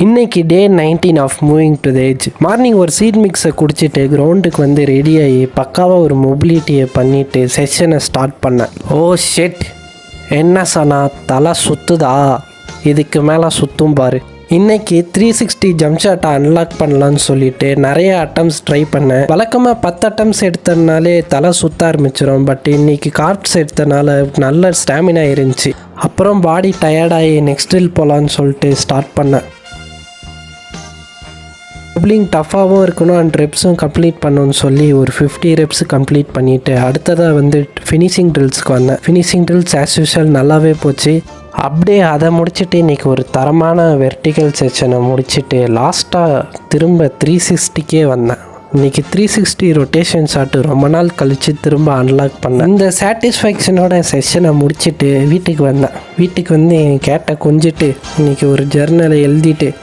இன்னைக்கு day 19 of moving to the edge. Morning ஒரு seed மிக்ஸை குடிச்சிட்டு கிரவுண்டுக்கு வந்து ரெடியாகி பக்காவாக ஒரு மொபிலிட்டியை பண்ணிவிட்டு செஷனை ஸ்டார்ட் பண்ணேன். ஓ ஷெட், என்ன சொன்னா தலை சுற்றுதா, இதுக்கு மேலே சுற்றும் பாரு. இன்னைக்கு 360 ஜம்ப் ஷாட்டை அன்லாக் பண்ணலான்னு சொல்லிட்டு நிறைய அட்டம்ஸ் ட்ரை பண்ணேன். வழக்கமாக 10 அட்டம்ஸ் எடுத்தனாலே தலை சுற்ற ஆரம்பிச்சிடும். பட் இன்னைக்கு கார்ட்ஸ் எடுத்தனால நல்ல ஸ்டாமினா இருந்துச்சு. அப்புறம் பாடி டயர்டாகி நெக்ஸ்ட் ஹில் போகலான்னு சொல்லிட்டு ஸ்டார்ட் பண்ணேன். பப்ளிங் டஃப்பாகவும் இருக்கணும் அண்ட் ரெப்ஸும் கம்ப்ளீட் பண்ணணும்னு சொல்லி ஒரு 50 ரெப்ஸ் கம்ப்ளீட் பண்ணிவிட்டு அடுத்ததாக வந்து ஃபினிஷிங் ட்ரில்ஸ்க்கு வந்தேன். ஃபினிஷிங் ட்ரில்ஸ் ஆஸ் யூஷுவல் நல்லாவே போச்சு. அப்படியே அதை முடிச்சுட்டு இன்றைக்கி ஒரு தரமான வெர்டிக்கல் செக்ஷனை முடிச்சுட்டு லாஸ்ட்டாக திரும்ப 360க்கே வந்தேன். இன்றைக்கி 360 ரொட்டேஷன் ஷாட்டு ரொம்ப நாள் கழித்து திரும்ப அன்லாக் பண்ணேன். இந்த சாட்டிஸ்ஃபேக்ஷனோட செஷனை முடிச்சுட்டு வீட்டுக்கு வந்தேன். வீட்டுக்கு வந்து என் கேட்டை கொஞ்சிட்டு இன்றைக்கி ஒரு ஜர்னலை எழுதிட்டு